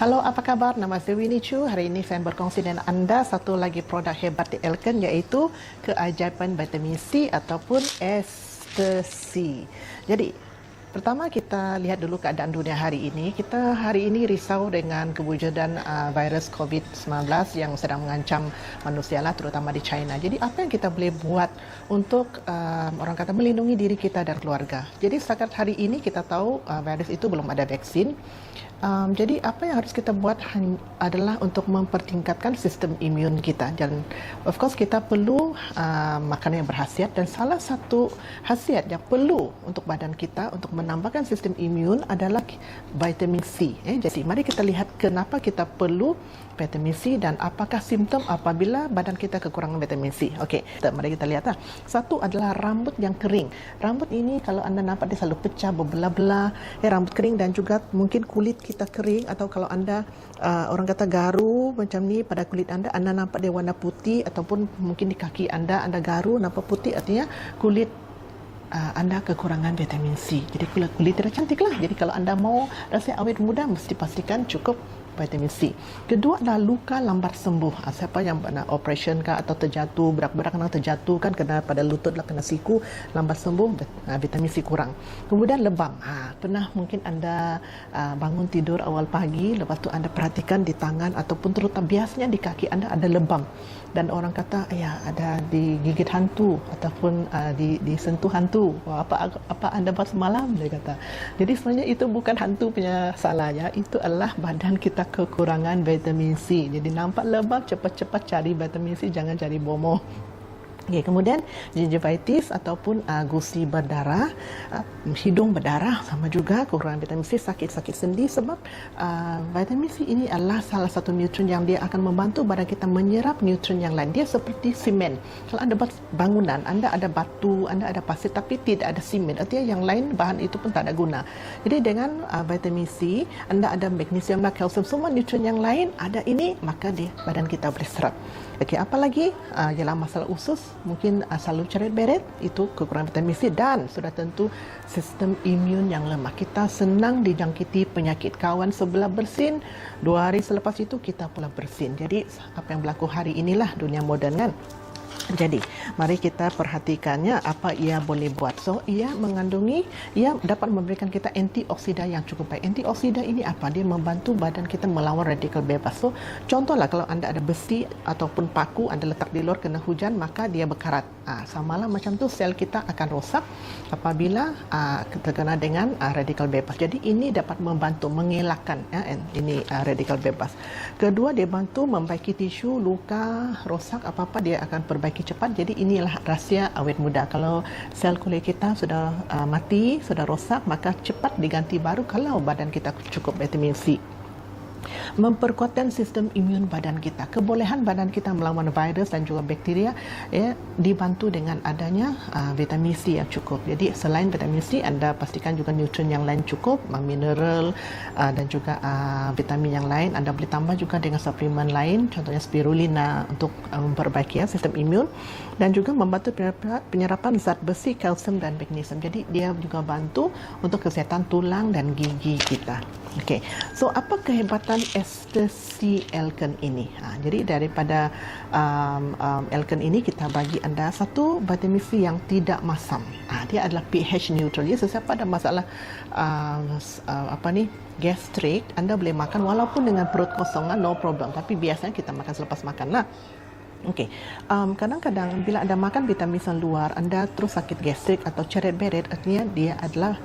Halo, apa kabar? Nama saya Winnie Chu. Hari ini saya berkongsi dengan anda satu lagi produk hebat di Elken, iaitu keajaiban vitamin C ataupun ekstasi. Jadi, pertama kita lihat dulu keadaan dunia hari ini. Kita hari ini risau dengan kewujudan virus COVID-19 yang sedang mengancam manusia lah, terutama di China. Jadi apa yang kita boleh buat untuk orang kata melindungi diri kita dan keluarga? Jadi setakat hari ini kita tahu virus itu belum ada vaksin. Jadi apa yang harus kita buat adalah untuk mempertingkatkan sistem imun kita, dan of course kita perlu makanan yang berkhasiat, dan salah satu khasiat yang perlu untuk badan kita untuk menambahkan sistem imun adalah vitamin C. Jadi mari kita lihat kenapa kita perlu vitamin C dan apakah simptom apabila badan kita kekurangan vitamin C. Okey, mari kita lihat. Satu adalah rambut yang kering. Rambut ini kalau anda nampak dia selalu pecah, berbelah-belah, rambut kering, dan juga mungkin kulit kita kering, atau kalau anda orang kata garu macam ni pada kulit anda nampak dia warna putih, ataupun mungkin di kaki anda garu nampak putih, artinya kulit anda kekurangan vitamin C. Jadi kulit tidak cantik lah. Jadi kalau anda mau rasa awet muda, mesti pastikan cukup vitamin C. Kedua adalah luka lambat sembuh. Siapa yang pernah operation kah atau terjatuh, berak-berak kena terjatuh kan, kena pada lutut lah, kena siku, lambat sembuh, vitamin C kurang. Kemudian lebam. Pernah mungkin anda bangun tidur awal pagi, lepas tu anda perhatikan di tangan ataupun terutama biasanya di kaki anda ada lebam, dan orang kata ya ada digigit hantu ataupun disentuh hantu. Apa anda buat semalam, dia kata. Jadi sebenarnya itu bukan hantu punya salah ya, itu adalah badan kita kekurangan vitamin C. Jadi nampak lebam, cepat-cepat cari vitamin C, jangan cari bomoh. Okay, kemudian gingivitis ataupun gusi berdarah, hidung berdarah, sama juga kekurangan vitamin C, sakit-sakit sendi, sebab vitamin C ini adalah salah satu nutrien yang dia akan membantu badan kita menyerap nutrien yang lain. Dia seperti simen. Kalau anda buat bangunan, anda ada batu, anda ada pasir, tapi tidak ada simen, artinya yang lain bahan itu pun tak ada guna. Jadi dengan vitamin C, anda ada magnesium, kalsium, semua nutrien yang lain ada ini, maka badan kita boleh serap. Okey, apa lagi? Ialah masalah usus, mungkin selalu ceret-beret, itu kekurangan vitamin C, dan sudah tentu sistem imun yang lemah. Kita senang dijangkiti penyakit. Kawan sebelah bersin, 2 hari selepas itu kita pula bersin. Jadi apa yang berlaku hari inilah dunia moden kan. Jadi, mari kita perhatikannya apa ia boleh buat. So, ia dapat memberikan kita antioksidan yang cukup baik. Antioksidan ini apa? Dia membantu badan kita melawan radikal bebas. So, contohlah kalau anda ada besi ataupun paku, anda letak di luar kena hujan, maka dia berkarat. Samalah macam tu, sel kita akan rosak apabila terkena dengan radikal bebas. Jadi, ini dapat membantu mengelakkan ini radikal bebas. Kedua, dia bantu membaiki tisu, luka, rosak, apa-apa dia akan perbaiki cepat. Jadi inilah rahsia awet muda. Kalau sel kulit kita sudah mati, sudah rosak, maka cepat diganti baru kalau badan kita cukup vitamin C. Memperkuatkan sistem imun badan kita. Kebolehan badan kita melawan virus dan juga bakteria dibantu dengan adanya vitamin C yang cukup. Jadi selain vitamin C, anda pastikan juga nutrien yang lain cukup, mineral dan juga vitamin yang lain. Anda boleh tambah juga dengan suplemen lain, contohnya spirulina untuk memperbaiki sistem imun, dan juga membantu penyerapan zat besi, kalsium dan magnesium. Jadi dia juga bantu untuk kesihatan tulang dan gigi kita. Okey, so apa kehebatan ekstasi Elken ini? Jadi daripada Elken ini kita bagi anda satu vitamin C yang tidak masam. Dia adalah pH neutral. Jadi sesiapa ada masalah gastrik, anda boleh makan walaupun dengan perut kosong, no problem. Tapi biasanya kita makan selepas makan lah. Okey, kadang-kadang bila anda makan vitamin C luar, anda terus sakit gastrik atau ceret-beret, artinya dia adalah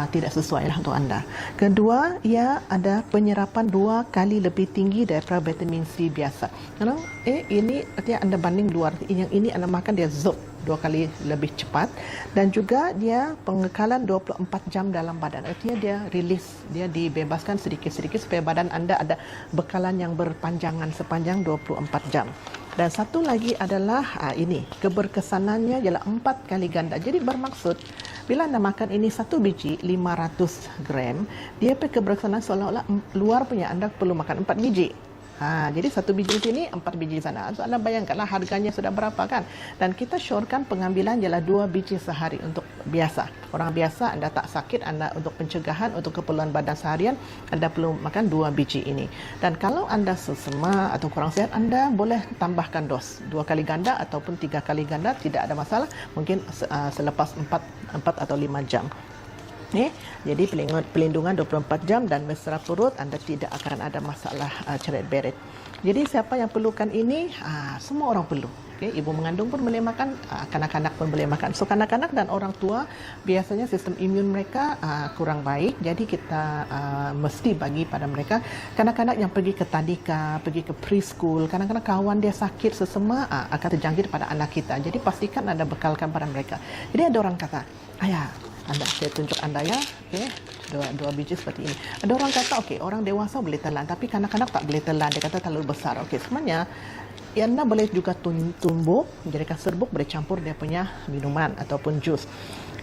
tidak sesuai lah untuk anda. Kedua, ia ada penyerapan 2 kali lebih tinggi daripada vitamin C biasa. Kalau ini artinya anda banding luar, yang ini anda makan dia 2 kali lebih cepat, dan juga dia pengekalan 24 jam dalam badan. Artinya dia release, dia dibebaskan sedikit-sedikit supaya badan anda ada bekalan yang berpanjangan sepanjang 24 jam. Dan satu lagi adalah ini, keberkesanannya ialah 4 kali ganda. Jadi bermaksud bila anda makan ini 1 biji 500 gram, dia punya keberkesanan seolah-olah luar punya anda perlu makan 4 biji. Jadi 1 biji di sini, 4 biji di sana. So anda bayangkanlah harganya sudah berapa kan. Dan kita syorkan pengambilan ialah 2 biji sehari untuk biasa. Orang biasa, anda tak sakit, anda untuk pencegahan, untuk keperluan badan seharian, anda perlu makan 2 biji ini. Dan kalau anda sesama atau kurang sihat, anda boleh tambahkan dos 2 kali ganda ataupun 3 kali ganda, tidak ada masalah, mungkin selepas 4 atau 5 jam. Jadi pelindungan 24 jam dan mesra perut, anda tidak akan ada masalah ceret-beret. Jadi siapa yang perlukan ini? Semua orang perlu. Ibu mengandung pun boleh makan, kanak-kanak pun boleh makan. So kanak-kanak dan orang tua biasanya sistem imun mereka kurang baik, jadi kita mesti bagi pada mereka. Kanak-kanak yang pergi ke tadika, pergi ke preschool, kadang-kadang kawan dia sakit sesama akan terjangkit pada anak kita. Jadi pastikan anda bekalkan pada mereka. Jadi ada orang kata, ayah, anda, saya tunjuk anda ya, dua biji seperti ini. Ada orang kata, orang dewasa boleh telan, tapi kanak-kanak tak boleh telan, dia kata terlalu besar. Sebenarnya anda boleh juga tumbuk, jadikan serbuk, boleh campur dia punya minuman ataupun jus.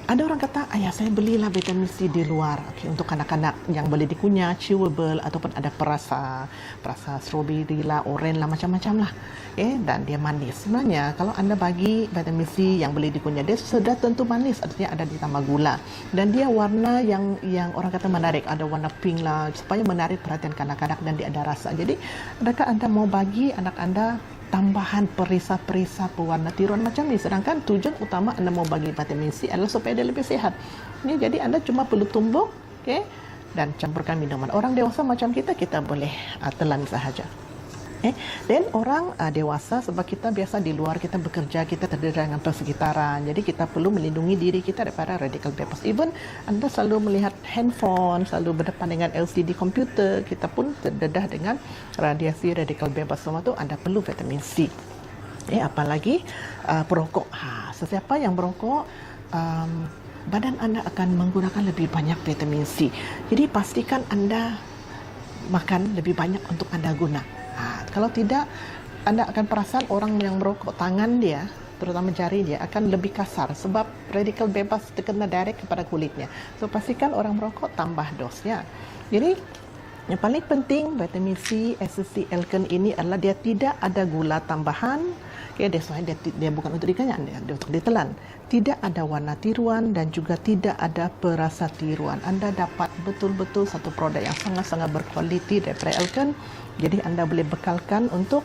Ada orang kata, ayah saya belilah vitamin C di luar, untuk kanak-kanak yang boleh dikunyah, chewable ataupun ada perasa strawberry lah, orange lah, macam-macam lah. Dan dia manis. Sebenarnya kalau anda bagi vitamin C yang boleh dikunyah, dia sudah tentu manis, artinya ada ditambah gula. Dan dia warna yang orang kata menarik, ada warna pink lah, supaya menarik perhatian kanak-kanak dan dia ada rasa. Jadi, adakah anda mau bagi anak anda tambahan perisa-perisa pewarna tiruan macam ni, sedangkan tujuan utama anda mau bagi vitamin C adalah supaya dia lebih sihat. Jadi anda cuma perlu tumbuk, dan campurkan minuman. Orang dewasa macam kita boleh telan sahaja. Dan orang dewasa, sebab kita biasa di luar, kita bekerja, kita terdedah dengan persekitaran, jadi kita perlu melindungi diri kita daripada radical bebas. Even anda selalu melihat handphone, selalu berdepan dengan LCD komputer, kita pun terdedah dengan radiasi radical bebas. Semua tu anda perlu vitamin C. Apalagi perokok. Sesiapa yang berokok, badan anda akan menggunakan lebih banyak vitamin C. Jadi pastikan anda makan lebih banyak untuk anda guna. Kalau tidak, anda akan perasan orang yang merokok, tangan dia, terutama jari dia, akan lebih kasar sebab radikal bebas terkena direct kepada kulitnya. So pastikan orang merokok tambah dosnya. Jadi yang paling penting vitamin C, SSC, Elken ini adalah dia tidak ada gula tambahan. That's why dia bukan untuk dikenyang, dia untuk ditelan. Tidak ada warna tiruan dan juga tidak ada perasa tiruan. Anda dapat betul-betul satu produk yang sangat-sangat berkualiti daripada Elken. Jadi anda boleh bekalkan untuk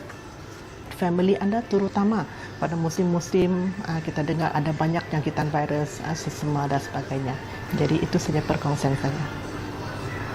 family anda, terutama pada musim-musim kita dengar ada banyak jangkitan virus, sesama dan sebagainya. Jadi itu saja perkongsian saya.